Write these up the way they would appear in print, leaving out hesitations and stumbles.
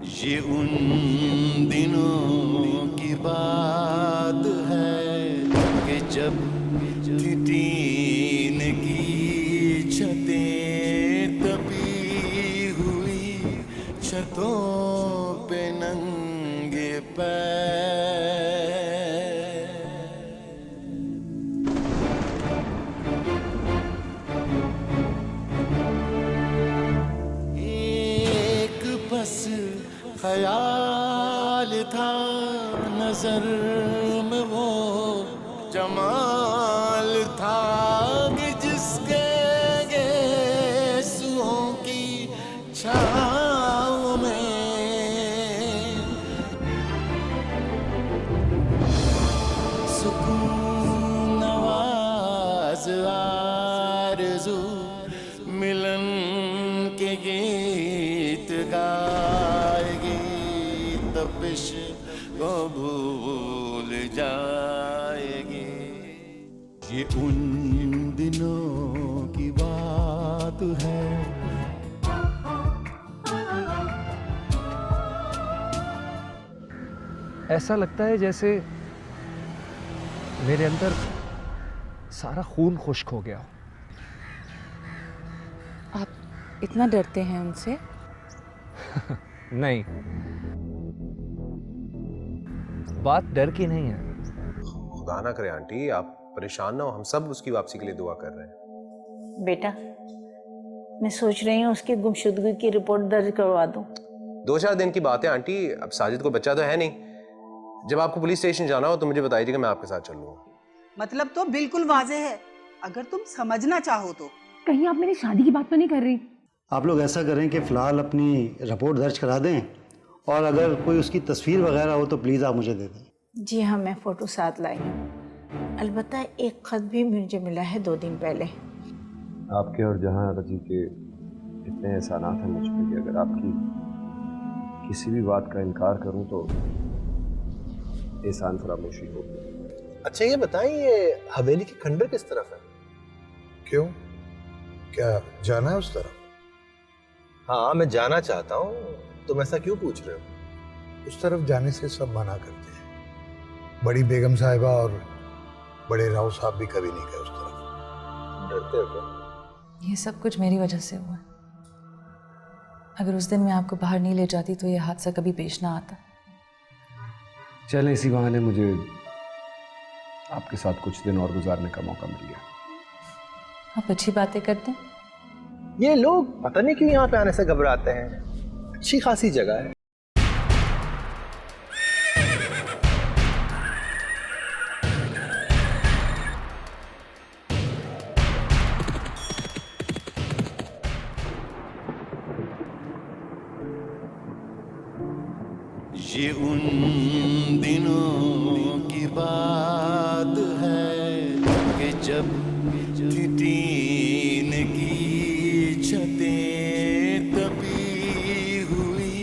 ये उन दिनों की बात है कि जब थी तीन की छतें तपी हुई, छतों पे नंगे पैर। एक बस ख्याल था नजर में, वो जमाल था कि जिसके गेसुओं की छाँव में सुकून नवाज आरज़ू मिलन के गीत गाएगी, तपिश को भूल जाएगी। ये उन दिनों की बात है। ऐसा लगता है जैसे मेरे अंदर सारा खून खुश्क हो गया। आप इतना डरते हैं उनसे? नहीं, बात डर की नहीं है। खुदा ना करे आंटी, आप परेशान ना हो, हम सब उसकी वापसी के लिए दुआ कर रहे हैं। बेटा, मैं सोच रही हूँ उसकी गुमशुदगी की रिपोर्ट दर्ज करवा दूँ। 2-4 दिन की बात है आंटी, अब साजिद को बच्चा तो है नहीं। जब आपको पुलिस स्टेशन जाना हो तो मुझे बताइएगा, मैं आपके साथ चल लूंगा। मतलब तो बिल्कुल वाजे है, अगर तुम समझना चाहो तो। कहीं आप मेरी शादी की बात तो नहीं कर रही? आप लोग ऐसा करें कि फ़िलहाल अपनी रिपोर्ट दर्ज करा दें, और अगर कोई उसकी तस्वीर वगैरह हो तो प्लीज़ आप मुझे दे दें। जी हाँ, मैं फ़ोटो साथ लाई हूँ। अलबत्ता एक ख़त भी मुझे मिला है 2 दिन पहले। आपके और जहां रजी के इतने एहसानात हैं मुझ पर कि अगर आपकी किसी भी बात का इनकार करूं तो एहसान फरामोशी होगी। अच्छा ये बताएं, ये हवेली की खंडर किस तरफ है? क्यों, क्या जाना है उस तरफ? हाँ, मैं जाना चाहता हूँ। तुम ऐसा क्यों पूछ रहे हो? उस तरफ जाने से सब मना करते हैं। बड़ी बेगम साहिबा और बड़े राव साहब भी कभी नहीं गए उस तरफ। डरते हो क्या? ये सब कुछ मेरी वजह से हुआ। अगर उस दिन मैं आपको बाहर नहीं ले जाती तो ये हादसा कभी पेश ना आता। चलें, इसी बहाने मुझे आपके साथ कुछ दिन और गुजारने का मौका मिल गया। आप अच्छी बातें करते हैं। ये लोग पता नहीं क्यों यहाँ पे आने से घबराते हैं। अच्छी खासी जगह है। ये उन दिनों की बात है कि जब थी तीन की छतें तपी हुई,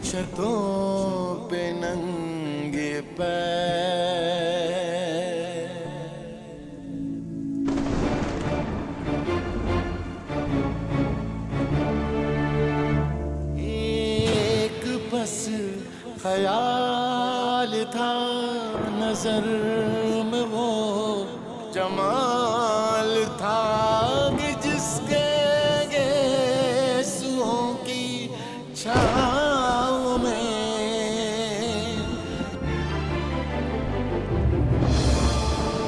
छतों पे नंगे पैर। एक बस ख्याल था नजर में, वो जमाल था कि जिसके गेसुओं की छाँव में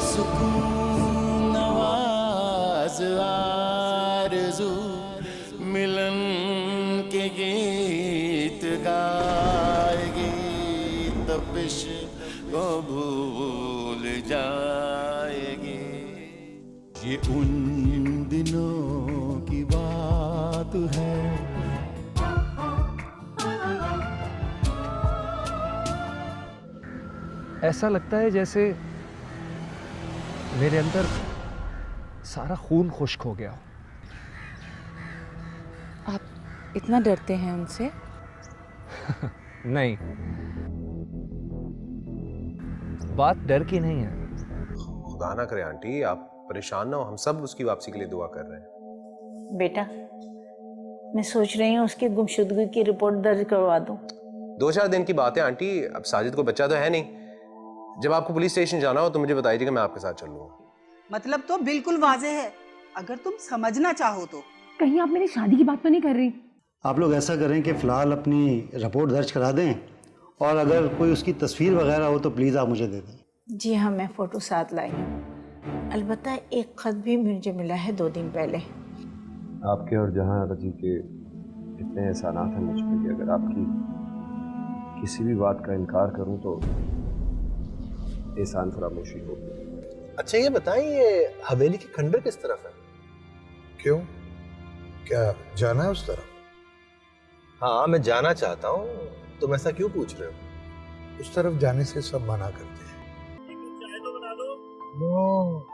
सुकून नवाज आरज़ू मिलन के गीत गाएगी, तपिश को भूल जाएगी। ये उन दिनों की बात है। ऐसा लगता है जैसे मेरे अंदर सारा खून खुश्क हो गया। आप इतना डरते हैं उनसे? नहीं, बात डर की नहीं है। खुदा ना करे आंटी, आप परेशान ना हो, हम सब उसकी वापसी के लिए दुआ कर रहे हैं। बेटा, मैं सोच रही हूँ उसकी गुमशुदगी की रिपोर्ट दर्ज करवा दूँ। 2-4 दिन की बात है आंटी, अब साजिद को बच्चा तो है नहीं। जब आपको पुलिस स्टेशन जाना हो तो मुझे बताइएगा, मैं आपके साथ चल लूँगा। मतलब तो बिल्कुल वाजे है, अगर तुम समझना चाहो तो। कहीं आप मेरी शादी की बात तो नहीं कर रही? आप लोग ऐसा करें कि फ़िलहाल अपनी रिपोर्ट दर्ज करा दें, और अगर कोई उसकी तस्वीर वगैरह हो तो प्लीज़ आप मुझे दे दें। जी हाँ, मैं फ़ोटो साथ लाई हूँ। अलबत्ता एक ख़त भी मुझे मिला है 2 दिन पहले। आपके और जहाँ रजी के इतने एहसानात हैं मुझ पर कि अगर आपकी किसी भी बात का इनकार करूं तो एहसान फरामोशी होगी। अच्छा ये बताएं, ये हवेली की खंडर किस तरफ है? क्यों, क्या जाना है उस तरफ? हाँ मैं जाना चाहता हूँ, तुम ऐसा क्यों पूछ रहे हो? उस तरफ जाने से सब मना करते हैं। लो,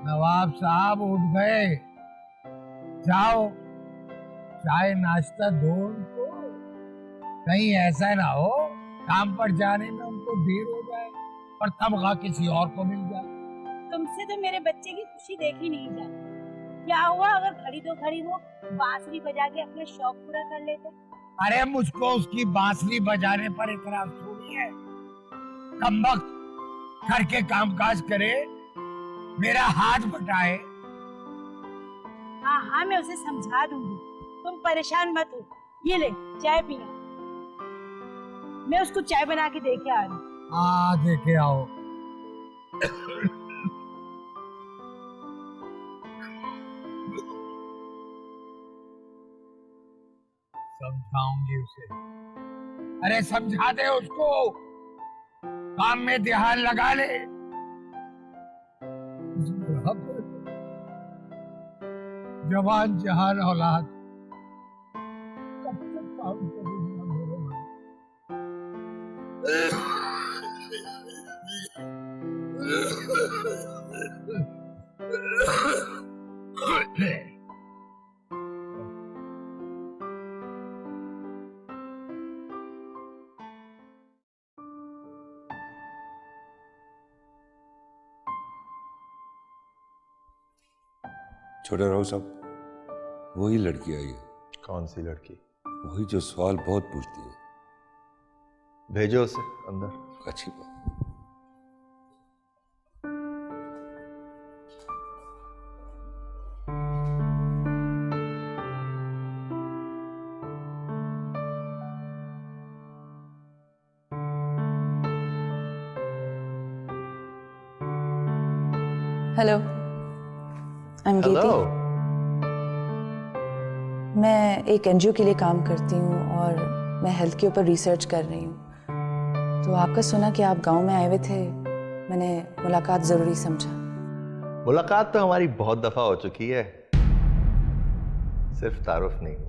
नवाब साहब उठ गए, जाओ चाय नाश्ता दो उनको। कहीं ऐसा ना हो काम पर जाने में उनको देर हो जाए और तमगा किसी और को मिल जाए। तुमसे तो मेरे बच्चे की खुशी देखी नहीं जाती। क्या हुआ अगर खड़ी तो खड़ी वो बांसुरी बजा के अपना शौक पूरा कर लेते? अरे मुझको उसकी बांसुरी बजाने पर इतराज थोड़ी है। कमबख्त घर के कामकाज करे, मेरा हाथ बटाए। हाँ हाँ, मैं उसे समझा दूंगी, तुम परेशान मत हो। ये ले चाय पिया, मैं उसको चाय बना के दे के आ रही हूँ। हाँ देखे आओ। समझाऊंगी उसे। अरे समझा दे उसको, काम में ध्यान लगा ले। जवान जहान औलाद कब तक काम करेगा मेरे भाई? छोटा राव साहब, वही लड़की आई है। कौन सी लड़की? वही जो सवाल बहुत पूछती है। भेजो उसे अंदर। अच्छी बात। हेलो, आई एम गीति। मैं एक एनजीओ के लिए काम करती हूँ और मैं हेल्थ के ऊपर रिसर्च कर रही हूँ। तो आपका सुना कि आप गांव में आए हुए थे, मैंने मुलाकात ज़रूरी समझा। मुलाकात तो हमारी बहुत दफा हो चुकी है, सिर्फ तारुफ नहीं हुआ।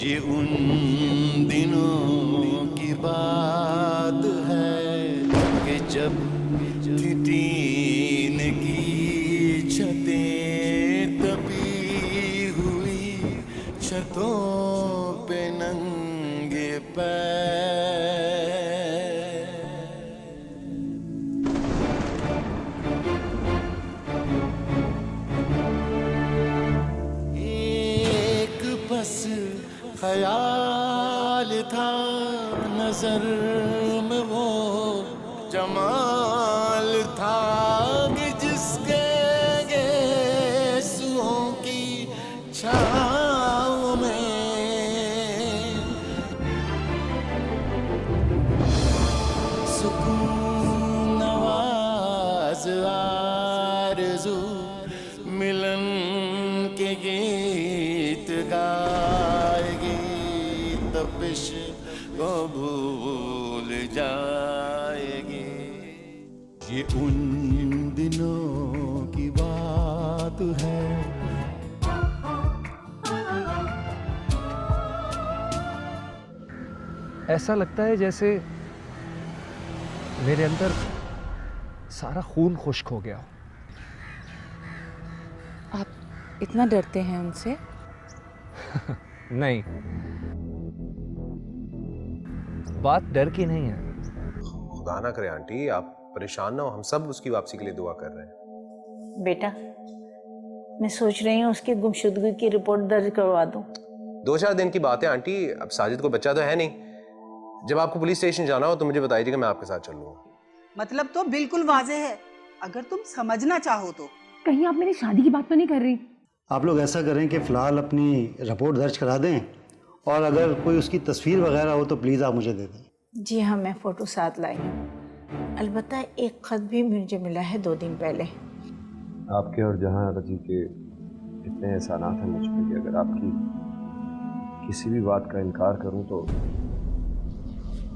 ये उन दिनों की बात है कि जब टीन की छतें तपी हुई, छतों पे नंगे पैर। एक बस ख्याल था नजर में वो जमाल था कि जिसके गेसुओं की छाँव में सुकून नवाज आरज़ू मिलन के गीत गाएगी, तपिश को भूल जाएगी। ये उन दिनों की बात है। ऐसा लगता है जैसे मेरे अंदर सारा खून खुश्क हो गया। इतना डरते हैं उनसे? नहीं, बात डर की नहीं है। खुदा ना करे आंटी, आप परेशान ना हो, हम सब उसकी वापसी के लिए दुआ कर रहे हैं। बेटा, मैं सोच रही हूँ उसकी गुमशुदगी की रिपोर्ट दर्ज करवा दूँ। 2-4 दिन की बात है आंटी, अब साजिद को बच्चा तो है नहीं। जब आपको पुलिस स्टेशन जाना हो तो मुझे बताइएगा, मैं आपके साथ चलूंगा। मतलब तो बिल्कुल वाजे है, अगर तुम समझना चाहो तो। कहीं आप मेरी शादी की बात तो नहीं कर रही? आप लोग ऐसा करें कि फ़िलहाल अपनी रिपोर्ट दर्ज करा दें, और अगर कोई उसकी तस्वीर वगैरह हो तो प्लीज़ आप मुझे दे दें। जी हाँ, मैं फ़ोटो साथ लाई हूँ। अलबत्ता एक ख़त भी मुझे मिला है 2 दिन पहले। आपके और जहाँ रजी के इतने एहसानात हैं मुझ पर कि अगर आपकी किसी भी बात का इनकार करूं तो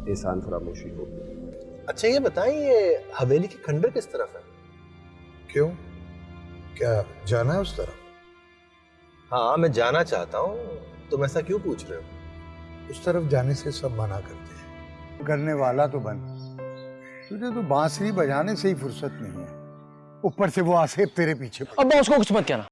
एहसान फरामोशी होगी। अच्छा ये बताएं, ये हवेली की खंडर किस तरफ है? क्यों, क्या जाना है उस तरफ? हाँ, मैं जाना चाहता हूँ। तुम ऐसा क्यों पूछ रहे हो? उस तरफ जाने से सब मना करते हैं। करने वाला तो बन, तुझे तो बांसुरी बजाने से ही फुर्सत नहीं है, ऊपर से वो आसेब तेरे पीछे। अब उसको कुछ मत कहना।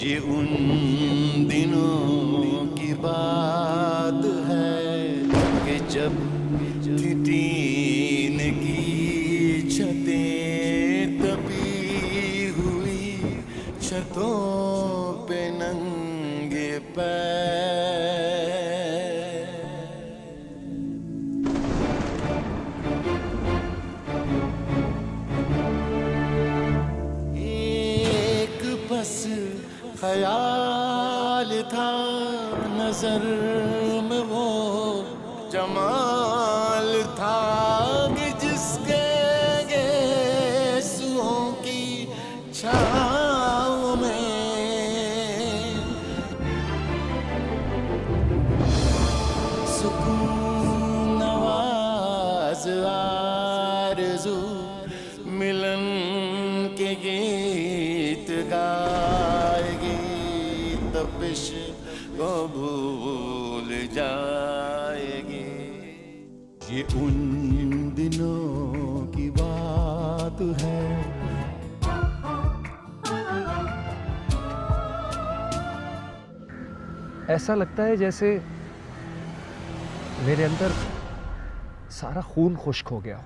ये उन दिनों की बात है कि जब थी टीन की छतें तपी हुई, छतों पे नंगे पैर। एक बस ख्याल था नजर में, वो जमाल था कि जिसके गेसुओं की छाँव में सुकून नवाज आरज़ू मिलन के गीत गाएगी, तपिश को भूल जाएगी। ये उन दिनों की बात है। ऐसा लगता है जैसे मेरे अंदर सारा खून खुश्क हो गया।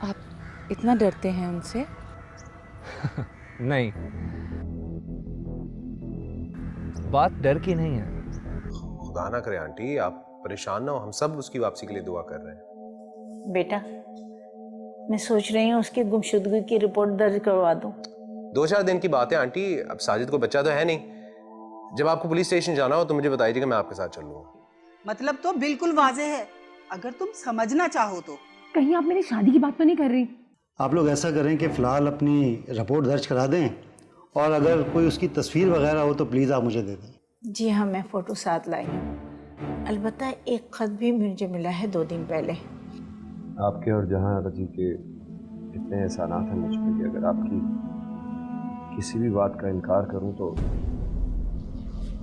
आप इतना डरते हैं उनसे? नहीं, बात डर की नहीं है। खुदा ना करे आंटी, आप परेशान ना हो, हम सब उसकी वापसी के लिए दुआ कर रहे हैं। बेटा, मैं सोच रही हूँ उसकी गुमशुदगी की रिपोर्ट दर्ज करवा दूँ। 2-4 दिन की बात है आंटी, अब साजिद को बच्चा तो है नहीं। जब आपको पुलिस स्टेशन जाना हो तो मुझे बताइएगा, मैं आपके साथ चलूंगा। मतलब तो बिल्कुल वाजे है, अगर तुम समझना चाहो तो। कहीं आप मेरी शादी की बात तो नहीं कर रही? आप लोग ऐसा करें कि फ़िलहाल अपनी रिपोर्ट दर्ज करा दें, और अगर कोई उसकी तस्वीर वगैरह हो तो प्लीज़ आप मुझे दे दें। जी हाँ, मैं फ़ोटो साथ लाई हूँ। अलबत्ता एक ख़त भी मुझे मिला है 2 दिन पहले। आपके और जहाँ रजी के इतने एहसानात हैं मुझ पर कि अगर आपकी किसी भी बात का इनकार करूं तो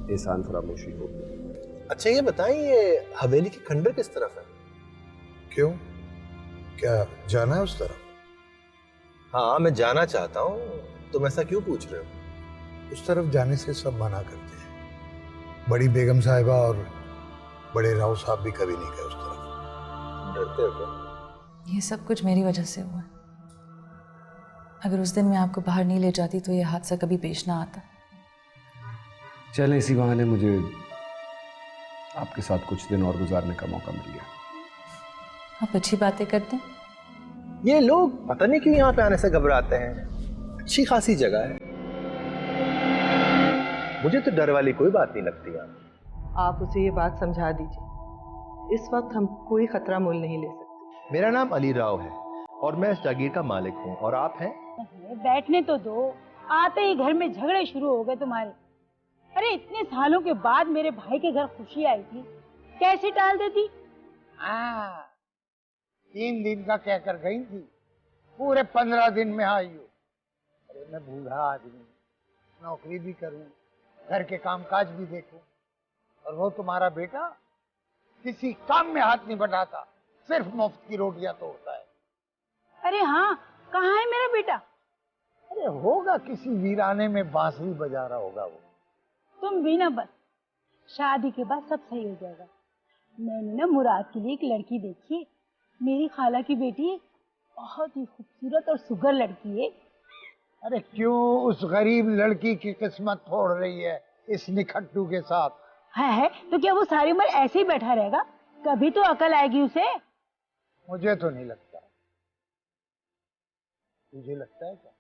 एहसान फरामोशी होगी। अच्छा ये बताएं, ये हवेली की खंडर किस तरफ है? क्यों, क्या जाना है उस तरफ? हाँ, मैं जाना चाहता हूँ। तुम ऐसा क्यों पूछ रहे हो? उस तरफ जाने से सब मना करते हैं। बड़ी बेगम साहिबा और बड़े राव साहब भी कभी नहीं गए उस तरफ। डरते हो क्या? ये सब कुछ मेरी वजह से हुआ है। अगर उस दिन मैं आपको बाहर नहीं ले जाती तो ये हादसा कभी पेश ना आता। चले, इसी बहाने मुझे आपके साथ कुछ दिन और गुजारने का मौका मिल गया। आप अच्छी बातें करते हैं। ये लोग पता नहीं क्यों यहाँ पे आने से घबराते हैं। अच्छी खासी जगह है, मुझे तो डर वाली कोई बात नहीं लगती यहाँ। आप उसे ये बात समझा दीजिए, इस वक्त हम कोई खतरा मोल नहीं ले सकते। मेरा नाम अली राव है और मैं इस जागीर का मालिक हूँ। और आप हैं? बैठने तो दो, आते ही घर में झगड़े शुरू हो गए तुम्हारे। अरे इतने सालों के बाद मेरे भाई के घर खुशी आई थी, कैसे टाल देती? 3 दिन का कहकर गई थी, पूरे 15 दिन में आई हो। अरे मैं बूढ़ा आदमी हूँ, नौकरी भी करूँ, घर के कामकाज भी देखूँ, और वो तुम्हारा बेटा किसी काम में हाथ नहीं बढ़ाता, सिर्फ मुफ्त की रोटियां तोड़ता है। अरे हाँ, कहाँ है मेरा बेटा? अरे होगा किसी वीराने में बांसुरी बजा रहा होगा वो। तुम भी ना बस, शादी के बाद सब सही हो जाएगा। मैंने ना मुराद के लिए एक लड़की देखी है, मेरी खाला की बेटी, बहुत ही खूबसूरत और सुगर लड़की है। अरे क्यों उस गरीब लड़की की किस्मत फोड़ रही है इस निखट्टू के साथ? है तो क्या वो सारी उम्र ऐसे ही बैठा रहेगा? कभी तो अकल आएगी उसे। मुझे तो नहीं लगता। तुझे लगता है क्या?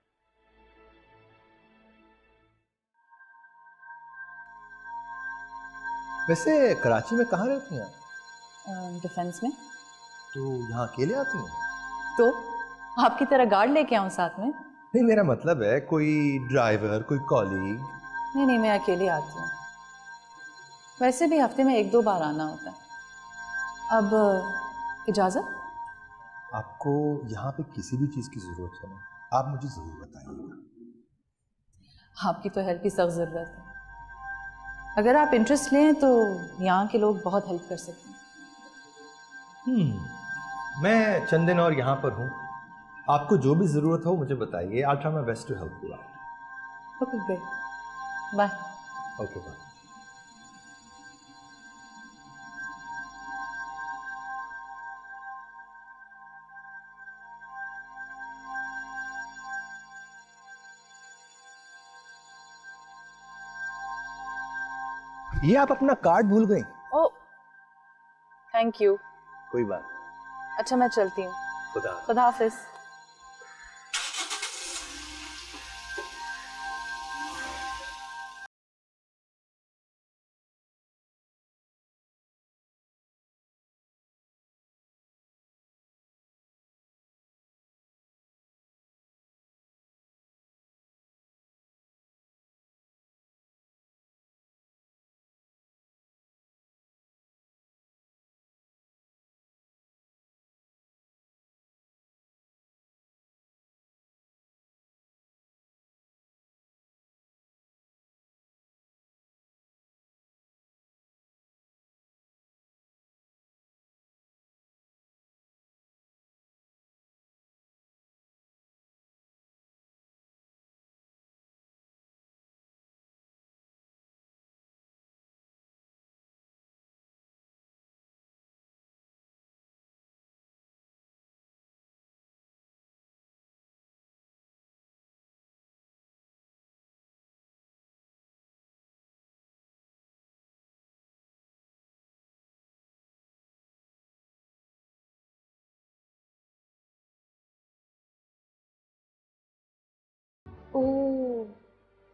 वैसे कराची में कहाँ रहती हैं? डिफेंस में। तो यहाँ अकेले आती हैं? तो आपकी तरह गार्ड लेके आऊं साथ में? नहीं, मेरा मतलब है कोई ड्राइवर, कोई कॉलीग? नहीं नहीं, मैं अकेले आती हूँ। वैसे भी हफ्ते में 1-2 बार आना होता है। अब इजाज़त? आपको यहाँ पे किसी भी चीज़ की ज़रूरत है ना, आप मुझे ज़रूर बताइएगा। आपकी तो हेल्प की सख्त ज़रूरत है। अगर आप इंटरेस्ट लें तो यहाँ के लोग बहुत हेल्प कर सकते हैं। मैं चंद दिन और यहाँ पर हूँ, आपको जो भी ज़रूरत हो मुझे बताइए। I try my best to help you out. Okay, great, bye. Okay, bye. ये आप अपना कार्ड भूल गई? Oh, thank you. कोई बात। अच्छा, मैं चलती हूँ। खुदा हाफिज। ओह,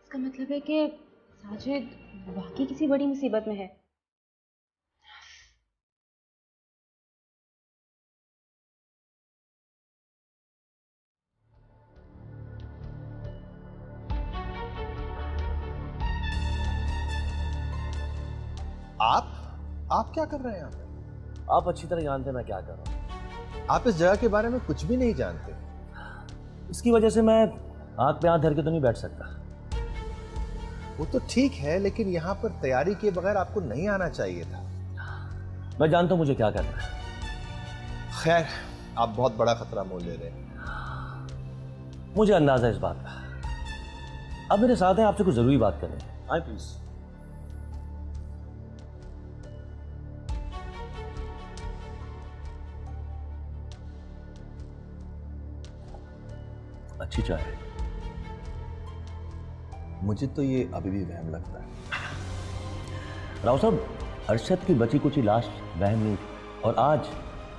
इसका मतलब है कि साजिद वाकई किसी बड़ी मुसीबत में है। आप क्या कर रहे हैं यहाँ पे? आप अच्छी तरह जानते हैं मैं क्या कर रहा हूँ। आप इस जगह के बारे में कुछ भी नहीं जानते। इसकी वजह से मैं हाथ पे हाथ धर के तो नहीं बैठ सकता। वो तो ठीक है, लेकिन यहाँ पर तैयारी किए बगैर आपको नहीं आना चाहिए था। मैं जानता हूँ मुझे क्या करना है। खैर, आप बहुत बड़ा खतरा मोल ले रहे हैं। मुझे अंदाजा है इस बात का। अब मेरे साथ हैं, आपसे कुछ जरूरी बात करनी है। आए प्लीज। अच्छी चाय है। मुझे तो ये अभी भी वहम लगता है। राव साहब, अरशद की बची कुछ लाश वहम नहीं थी, और आज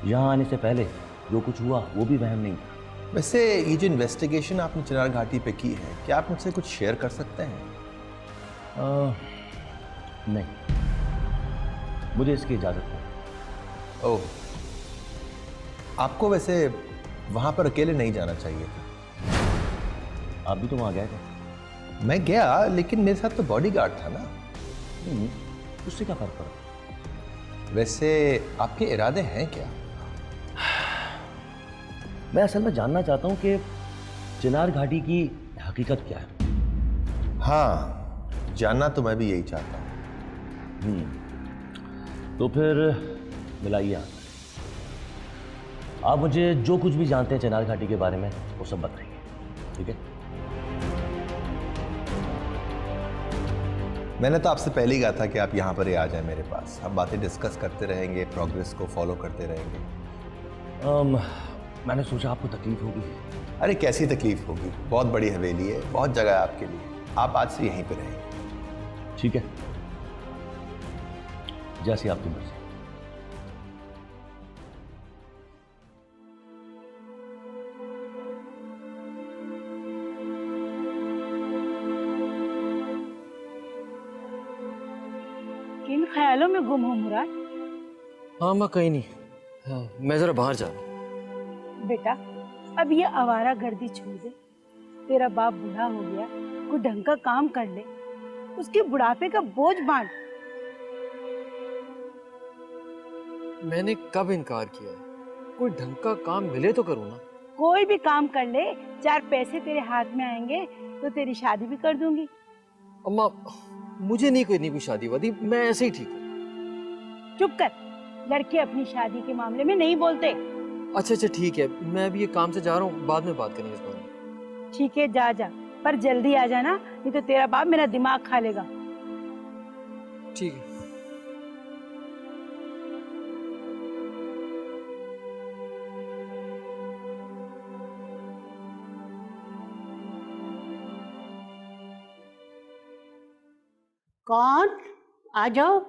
यहाँ आने से पहले जो कुछ हुआ वो भी वहम नहीं था। वैसे ये जो इन्वेस्टिगेशन आपने चिनार घाटी पे की है, क्या आप मुझसे कुछ शेयर कर सकते हैं? नहीं, मुझे इसकी इजाज़त नहीं। ओह, आपको वैसे वहाँ पर अकेले नहीं जाना चाहिए था। आप भी तो वहाँ गए थे। मैं गया, लेकिन मेरे साथ तो बॉडीगार्ड था ना। उससे क्या फर्क पड़ा? वैसे आपके इरादे हैं क्या? मैं असल में जानना चाहता हूँ कि चिनार घाटी की हकीकत क्या है? हाँ, जानना तो मैं भी यही चाहता हूँ। तो फिर मिलाइए हाथ। आप मुझे जो कुछ भी जानते हैं चिनार घाटी के बारे में वो सब बताइए, ठीक है? मैंने तो आपसे पहले ही कहा था कि आप यहाँ पर ही आ जाएं मेरे पास। हम बातें डिस्कस करते रहेंगे, प्रोग्रेस को फॉलो करते रहेंगे। मैंने सोचा आपको तकलीफ होगी। अरे कैसी तकलीफ होगी, बहुत बड़ी हवेली है, बहुत जगह है आपके लिए। आप आज से यहीं पे रहेंगे। ठीक है, जैसी आपकी मर्जी। किन ख्यालों में गुम हो मुराद? हाँ माँ, कहीं नहीं। हाँ, मैं जरा बाहर जा रहा हूँ। बेटा, अब ये आवारा गर्दी छोड़ दे। तेरा बाप बूढ़ा हो गया, कोई ढंग का काम कर ले, उसके बुढ़ापे का बोझ बांट। मैंने कब इनकार किया है? कोई ढंग का काम मिले तो करूँ ना। कोई भी काम कर ले, 4 पैसे तेरे हाथ में आएंगे तो तेरी शादी भी कर दूंगी। अम्मा, मुझे नहीं कोई शादी वादी, मैं ऐसे ही ठीक हूँ। चुप कर, लड़के अपनी शादी के मामले में नहीं बोलते। अच्छा ठीक है, मैं अभी ये काम से जा रहा हूँ, बाद में बात करेंगे इस बारे में। ठीक है, जा जा, पर जल्दी आ जाना, नहीं तो तेरा बाप मेरा दिमाग खा लेगा। ठीक है। कौन? आ जाओ।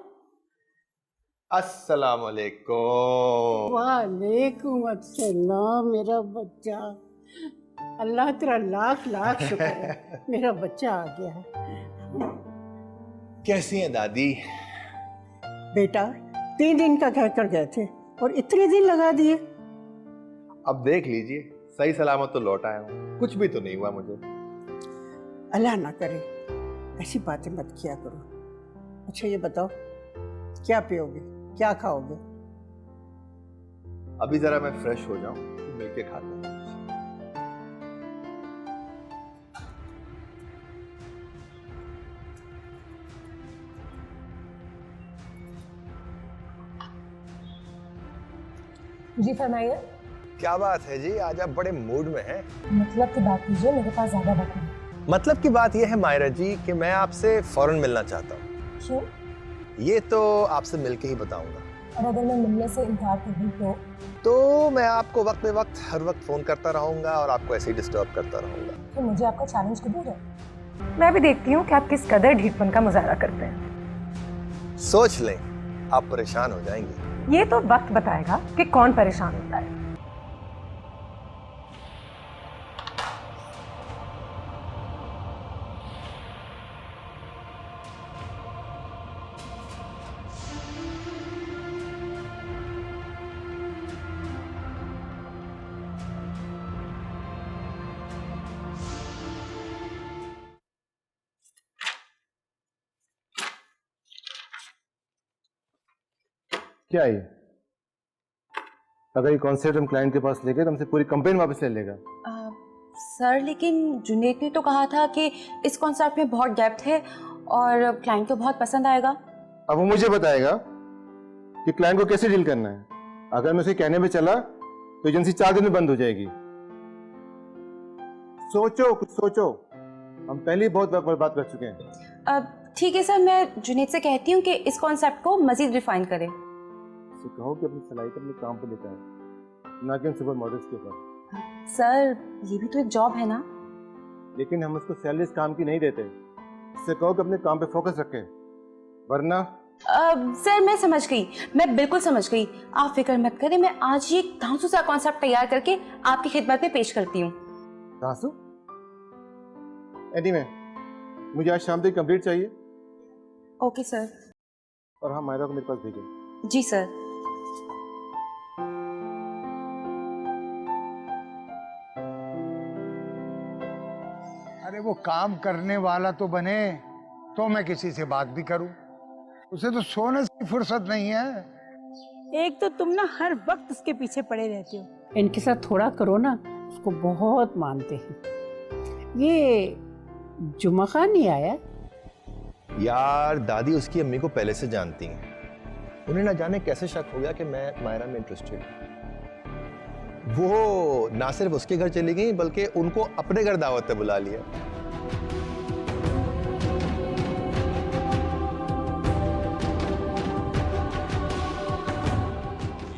अस्सलाम वालेकुम। वालेकुम अस्सलाम मेरा बच्चा। अल्लाह तेरा लाख लाख शुक्र है मेरा बच्चा आ गया है। कैसी हैं दादी? बेटा 3 दिन का कहकर गए थे और इतने दिन लगा दिए। अब देख लीजिए, सही सलामत तो लौट आया हूँ, कुछ भी तो नहीं हुआ मुझे। अल्लाह ना करे ऐसी बातें मत किया करो। अच्छा ये बताओ, क्या पियोगे, क्या खाओगे? अभी जरा मैं फ्रेश हो जाऊं, मिलके खाते हैं। जी फरमाइए। क्या बात है जी, आज आप बड़े मूड में हैं। मतलब की बात कीजिए, मेरे पास ज्यादा वक्त नहीं। मतलब की बात यह है मायरा जी कि मैं आपसे फौरन मिलना चाहता हूँ। क्यों? ये तो आपसे मिलके ही बताऊंगा। और अगर मैं मिलने से इनकार कर दूं तो मैं आपको वक्त पे वक्त हर वक्त फोन करता रहूंगा और आपको ऐसे ही डिस्टर्ब करता रहूंगा। तो मुझे आपका चैलेंज कबूल है? मैं भी देखती हूँ कि आप किस कदर ढीठपन का मुजाहरा करते हैं। सोच लें, आप परेशान हो जाएंगे। ये तो वक्त बताएगा कि कौन परेशान होता है। क्या ये? अगर ये कॉन्सेप्ट हम क्लाइंट के पास ले गए तो हमसे पूरी कंप्लेन वापस ले लेगा। सर लेकिन जुनेद ने तो कहा था कि इस कॉन्सेप्ट में बहुत डेप्थ है और क्लाइंट को बहुत पसंद आएगा। अब वो मुझे बताएगा कि क्लाइंट को कैसे डील करना है। अगर मैं उसे कहने में चला तो एजेंसी 4 दिन में बंद हो जाएगी। सोचो, कुछ सोचो। हम पहले ही बहुत बर्बाद कर चुके हैं। ठीक है सर, मैं जुनेद से कहती हूँ कि इस कॉन्सेप्ट को मजीद रिफाइन करें। कहो कि अपनी सलाहियत अपने काम पे लेकर आए, ना कि सुपर मॉडल्स के ऊपर। सर ये भी तो एक जॉब है ना। लेकिन हम उसको सैलरी इस काम की नहीं देते। इससे कहो कि अपने काम पे फोकस रखे, वरना सर मैं समझ गई, मैं बिल्कुल समझ गई। आप फिक्र मत करें, मैं आज ही एक धांसू सा कॉन्सेप्ट तैयार करके आपकी खिदमत में पेश करती हूँ। धांसू? एनीवे, मुझे आज शाम तक कंप्लीट चाहिए। Okay sir. और हाँ, मायरा को मेरे पास भेजो। जी सर। अरे वो काम करने वाला तो बने तो मैं किसी से बात भी करूं। उसे तो सोने की फुर्सत नहीं है। एक तो तुम ना हर वक्त उसके पीछे पड़े रहते हो। इनके साथ थोड़ा करो ना, उसको बहुत मानते हैं। ये जुमा खान नहीं आया? यार दादी उसकी अम्मी को पहले से जानती हैं। उन्हें ना जाने कैसे शक हो गया कि मैं मायरा में इंटरेस्टेड हूं। वो ना सिर्फ उसके घर चली गई बल्कि उनको अपने घर दावत पे बुला लिया।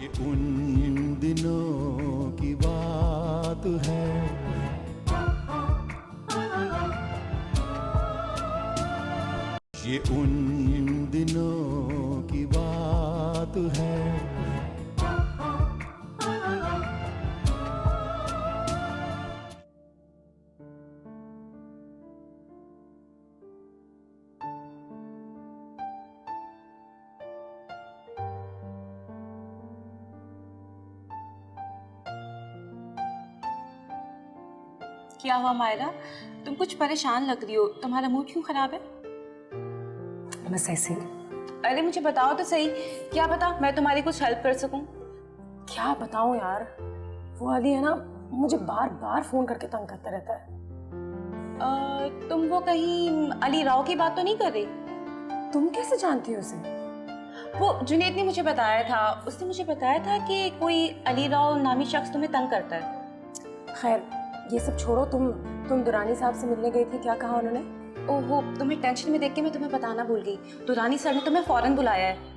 ये उन दिनों की बात है, ये उन दिनों की बात है। क्या हुआ मायरा, तुम कुछ परेशान लग रही हो, तुम्हारा मूड क्यों खराब है? बस ऐसे ही। अरे मुझे बताओ तो सही, क्या पता मैं तुम्हारी कुछ हेल्प कर सकूं। क्या बताऊं यार, वो अली है ना, मुझे बार बार फोन करके तंग करता रहता है। तुम वो कहीं अली राव की बात तो नहीं कर रही? तुम कैसे जानती हो उसे? वो जुनेद ने मुझे बताया था, उसने मुझे बताया था कि कोई अली राव नामी शख्स तुम्हें तंग करता है। खैर ये सब छोड़ो, तुम दुरानी साहब से मिलने गई थी, क्या कहा उन्होंने? ओहो, तुम्हें टेंशन में देख के मैं तुम्हें बताना भूल गई। दुरानी सर ने तुम्हें फौरन बुलाया है।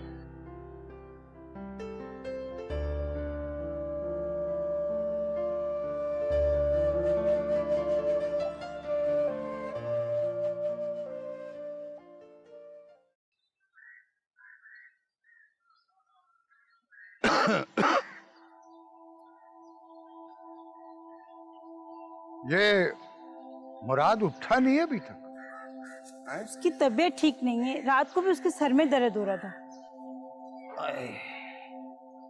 ये मुराद उठा नहीं है अभी तक? उसकी तबीयत ठीक नहीं है, रात को भी उसके सर में दर्द हो रहा था।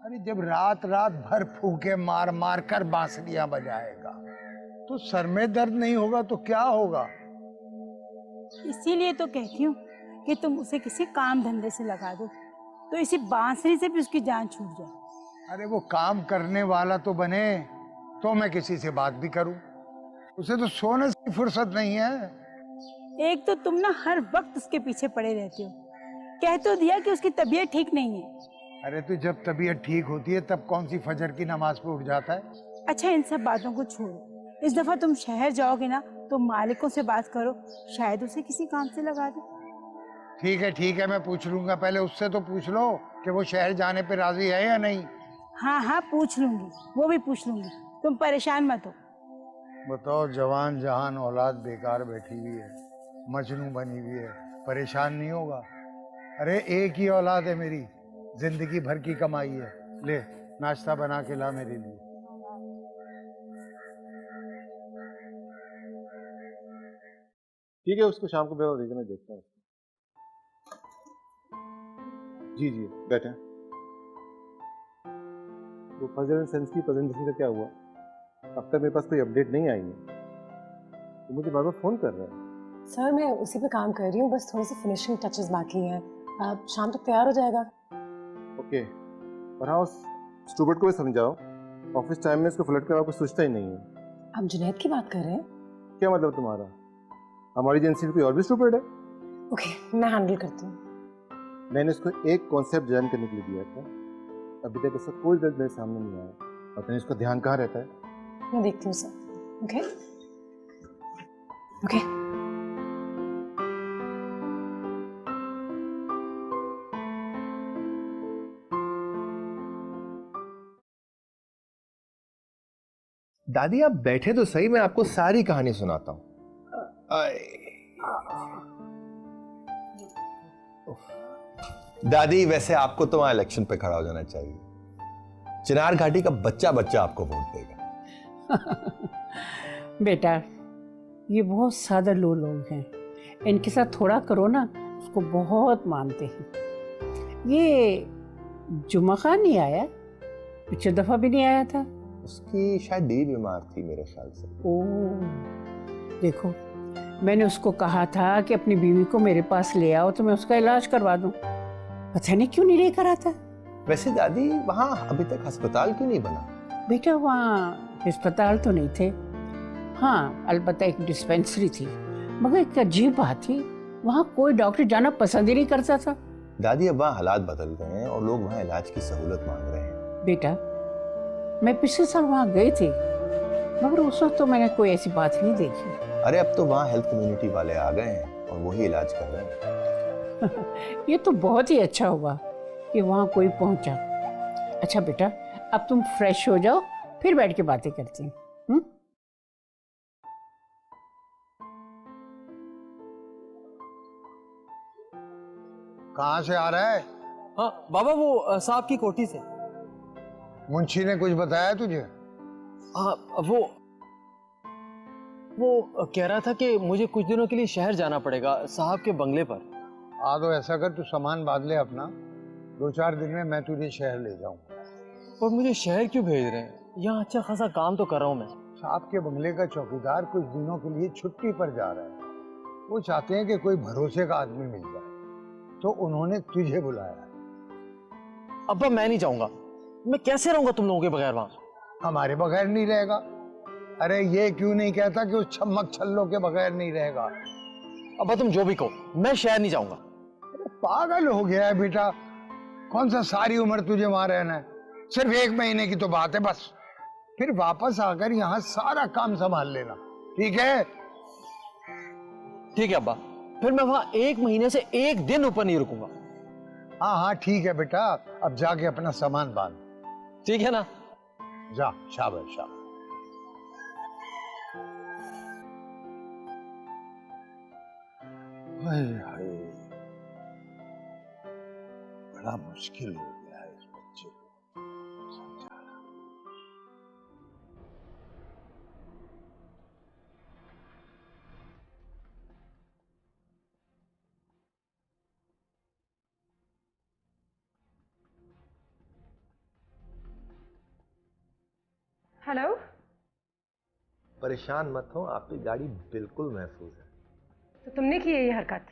अरे जब रात रात भर फूके मार मार कर बांसुरियां बजाएगा तो सर में दर्द नहीं होगा तो क्या होगा? इसीलिए तो कहती हूँ कि तुम उसे किसी काम धंधे से लगा दो, तो इसी बांसुरी से भी उसकी जान छूट जाए। अरे वो काम करने वाला तो बने तो मैं किसी से बात भी करूं। उसे तो सोने की फुर्सत नहीं है। एक तो तुम ना हर वक्त उसके पीछे पड़े रहते हो, कह तो दिया कि उसकी तबीयत ठीक नहीं है। अरे तो जब तबीयत ठीक होती है तब कौन सी फजर की नमाज पे उठ जाता है? अच्छा इन सब बातों को छोड़ो, इस दफा तुम शहर जाओगे ना तो मालिकों से बात करो, शायद उसे किसी काम से लगा दे। ठीक है मैं पूछ लूंगा। पहले उससे तो पूछ लो कि वो शहर जाने पे राजी है या नहीं। हाँ पूछ लूंगी, वो भी पूछ लूंगी, तुम परेशान मत हो। बताओ, जवान जहान औलाद बेकार बैठी हुई है, मजनू बनी हुई है, परेशान नहीं होगा? अरे एक ही औलाद है मेरी, जिंदगी भर की कमाई है। ले नाश्ता बना के ला मेरे लिए। ठीक है, उसको शाम को भेज दीजिए, मैं देखता हूँ। जी बैठे। वो फजल सेंस की प्रेजेंटेशन का क्या हुआ? अब तक मेरे पास कोई अपडेट नहीं आई है, तो मुझे बार बार फोन कर रहा है। सर मैं उसी पे काम कर रही हूँ, बस थोड़ी सी फिनिशिंग टचेस बाकी हैं, अब शाम तक तैयार हो जाएगा। ओके, और हाँ उस स्टूपिड को भी समझाओ, ऑफिस टाइम में इसको फ्लर्ट करना कुछ सोचता ही नहीं है। आप जुनैद की बात कर रहे हैं? क्या मतलब तुम्हारा? हमारी एजेंसी में कोई और भी स्टूपिड है? ओके मैं हैंडल करती हूँ। मैंने इसको एक कॉन्सेप्ट डिजाइन करने के लिए दिया था, अभी तक इसका कोई रिजल्ट मेरे सामने नहीं आया। पता नहीं इसका ध्यान कहाँ रहता है। मैं देखती हूँ सर। Okay okay. दादी आप बैठे तो सही, मैं आपको सारी कहानी सुनाता हूँ। दादी वैसे आपको तो वहां इलेक्शन पे खड़ा हो जाना चाहिए, चिनार घाटी का बच्चा बच्चा आपको वोट देगा। बेटा ये बहुत सादा लो लोग हैं, इनके साथ थोड़ा करो ना, उसको बहुत मानते हैं। ये जुमा खान नहीं आया? पिछले दफा भी नहीं आया था। उसकी शायद बीवी बीमार थी मेरे ख्याल से। ओह देखो, मैंने उसको कहा था कि अपनी बीवी को मेरे पास ले आओ तो मैं उसका इलाज करवा दूं, पता नहीं क्यों नहीं लेकर आता। वैसे दादी वहाँ अभी तक अस्पताल क्यों नहीं बना? बेटा वहाँ अस्पताल तो नहीं थे, हाँ, अलबत्ता एक डिस्पेंसरी थी, मगर एक अजीब बात थी, वहाँ कोई डॉक्टर जाना पसंद ही नहीं करता था। दादी अब वहाँ हालात बदल गए हैं और लोग वहाँ इलाज की सहूलत मांग रहे हैं। बेटा, मैं पिछले साल वहाँ गई थी, मगर उस वक्त तो मैंने कोई ऐसी बात नहीं देखी। अरे अब तो वहाँ हेल्थ कम्युनिटी वाले आ गए हैं और वही इलाज कर रहे हैं। ये तो बहुत ही अच्छा हुआ कि वहाँ कोई पहुँचा। अच्छा बेटा, अब तुम फ्रेश हो जाओ, फिर बैठ के बातें करती हूँ। कहाँ से आ रहा है? हाँ बाबा, वो साहब की कोठी से। मुंशी ने कुछ बताया तुझे? हाँ, वो कह रहा था कि मुझे कुछ दिनों के लिए शहर जाना पड़ेगा, साहब के बंगले पर। हाँ तो ऐसा कर, तू सामान बांध ले अपना, 2-4 दिन में मैं तुझे शहर ले जाऊंगा। और मुझे शहर क्यों भेज रहे हैं? यहाँ अच्छा खासा काम तो कर रहा हूँ मैं। साहब के बंगले का चौकीदार कुछ दिनों के लिए छुट्टी पर जा रहा है। वो चाहते हैं कि कोई भरोसे का आदमी मिल जाए, तो उन्होंने तुझे बुलाया। अब्बा मैं नहीं जाऊंगा, मैं कैसे रहूंगा तुम लोगों के बगैर वहां? हमारे बगैर नहीं रहेगा? अरे ये क्यों नहीं कहता कि उस छम्मक छल्लों के बगैर नहीं रहेगा? अब्बा तुम जो भी कहो, मैं शहर नहीं जाऊंगा। पागल हो गया है बेटा, कौन सा सारी उम्र तुझे वहां रहना है? सिर्फ 1 महीने की तो बात है बस, फिर वापस आकर यहाँ सारा काम संभाल लेना, ठीक है? ठीक है अब्बा, फिर मैं वहां 1 महीने से 1 दिन ऊपर नहीं रुकूंगा। हाँ हाँ ठीक है बेटा, अब जाके अपना सामान बांध। ठीक है ना? जा, शाबाश शाबाश। हाय हाय, बड़ा मुश्किल हो गया है इस बच्चे को समझाना। हेलो, परेशान मत हो, आपकी गाड़ी बिल्कुल महफूज है। तो तुमने की है ये हरकत?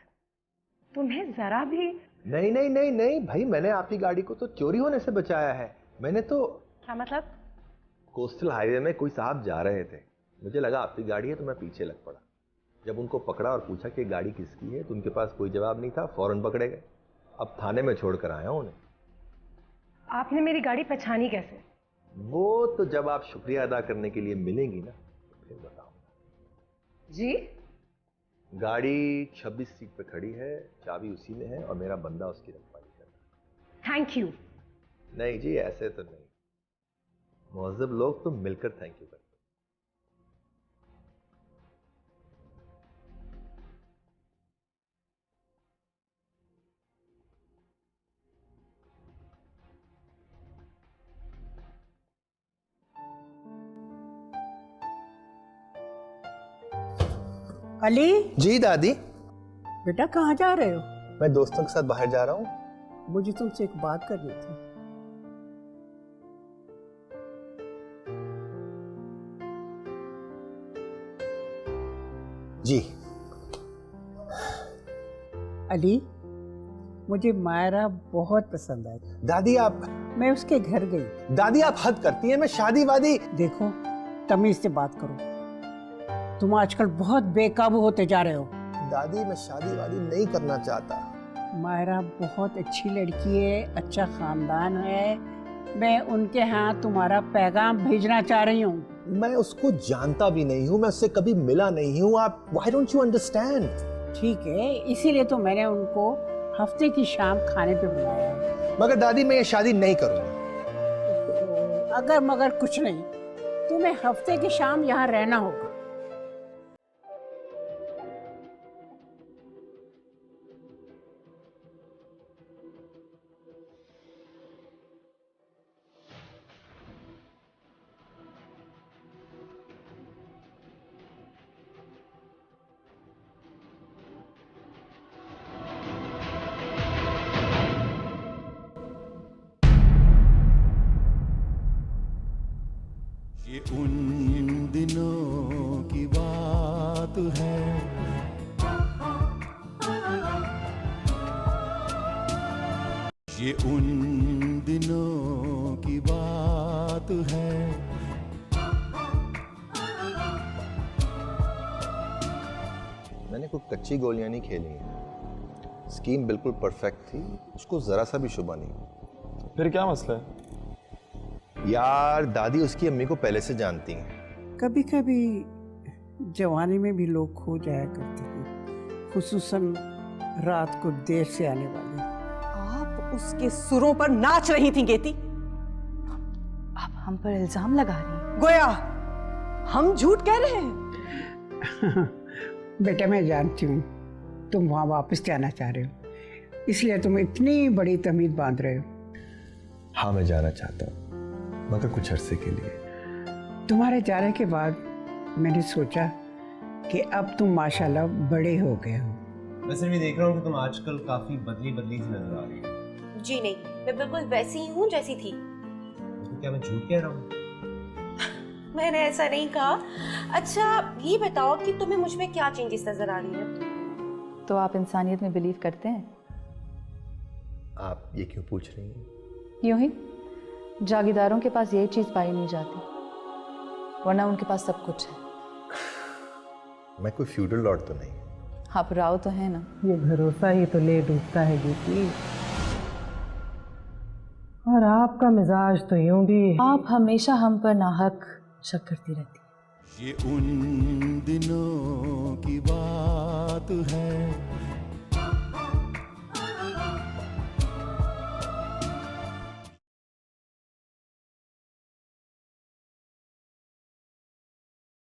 तुम्हें जरा भी? नहीं नहीं नहीं नहीं भाई, मैंने आपकी गाड़ी को तो चोरी होने से बचाया है। मैंने तो क्या मतलब? कोस्टल हाईवे में कोई साहब जा रहे थे, मुझे लगा आपकी गाड़ी है तो मैं पीछे लग पड़ा। जब उनको पकड़ा और पूछा कि गाड़ी किसकी है तो उनके पास कोई जवाब नहीं था, फौरन पकड़े गए। अब थाने में छोड़कर आया हूं उन्हें। आपने मेरी गाड़ी पहचानी कैसे? वो तो जब आप शुक्रिया अदा करने के लिए मिलेंगी ना, तो फिर बताऊंगा। जी? गाड़ी 26 सीट पे खड़ी है, चाबी उसी में है और मेरा बंदा उसकी रखवाली कर रहा है। Thank you. नहीं जी, ऐसे तो नहीं, मुहज्जब लोग तो मिलकर थैंक यू करते। अली जी दादी। बेटा कहाँ जा रहे हो? मैं दोस्तों के साथ बाहर जा रहा हूँ। मुझे तुमसे एक बात करनी थी। जी। अली, मुझे मायरा बहुत पसंद आई। दादी आप? मैं उसके घर गई। दादी आप हद करती हैं, मैं शादी वादी। देखो, तमीज से बात करो, तुम आजकल बहुत बेकाबू होते जा रहे हो। दादी मैं शादी वादी नहीं करना चाहता। मायरा बहुत अच्छी लड़की है, अच्छा खानदान है, मैं उनके यहाँ तुम्हारा पैगाम भेजना चाह रही हूँ। मैं उसको जानता भी नहीं हूँ, मैं उससे कभी मिला नहीं हूँ। आप व्हाई डोंट यू अंडरस्टैंड? ठीक है, इसीलिए तो मैंने उनको हफ्ते की शाम खाने पे बुलाया है। मगर दादी मैं ये शादी नहीं करूँगा। अगर मगर कुछ नहीं, तुम्हें हफ्ते की शाम यहाँ रहना होगा। ये उन दिनों की बात है, ये उन दिनों की बात है, मैंने कोई कच्ची गोलियां नहीं खेली हैं। स्कीम बिल्कुल परफेक्ट थी, उसको ज़रा सा भी शुबा नहीं। फिर क्या मसला है? यार दादी उसकी अम्मी को पहले से जानती हैं। कभी कभी जवानी में भी लोग खो जाया करते हैं, खुसूसन रात को देर से आने वाले। आप उसके सुरों पर नाच रही थी गेती। आप हम पर इल्जाम लगा रही हैं। गोया हम झूठ कह रहे हैं। बेटा मैं जानती हूँ तुम वहाँ वापस जाना चाह रहे हो, इसलिए तुम इतनी बड़ी तमीज बांध रहे हो। हाँ मैं जाना चाहता हूँ, मगर कुछ अरसे के लिए। तुम्हारे जाने के बाद मैंने सोचा कि अब तुम माशाल्लाह बड़े हो गए हो। वैसे मैं देख रहा हूँ कि तुम आजकल काफी बदली बदली सी नजर आ रही हो। जी नहीं, मैं बिल्कुल वैसी ही हूँ जैसी थी। तो क्या मैं झूठ कह रहा हूँ? मैंने ऐसा नहीं कहा। अच्छा ये बताओ कि तुम्हें मुझ में क्या चेंजेस नजर आ रही है? तो आप इंसानियत में बिलीव करते हैं? आप ये क्यों पूछ रही हैं? यूं ही जागीरदारों के पास यही चीज पाई नहीं जाती, वरना उनके पास सब कुछ है। मैं कोई फ्यूडल लॉर्ड तो नहीं। आप राव तो है ना। ये भरोसा ही तो ले डूबता है बेटी। और आपका मिजाज तो यूं भी। आप हमेशा हम पर नाहक शक करती रहती। ये उन दिनों की बात है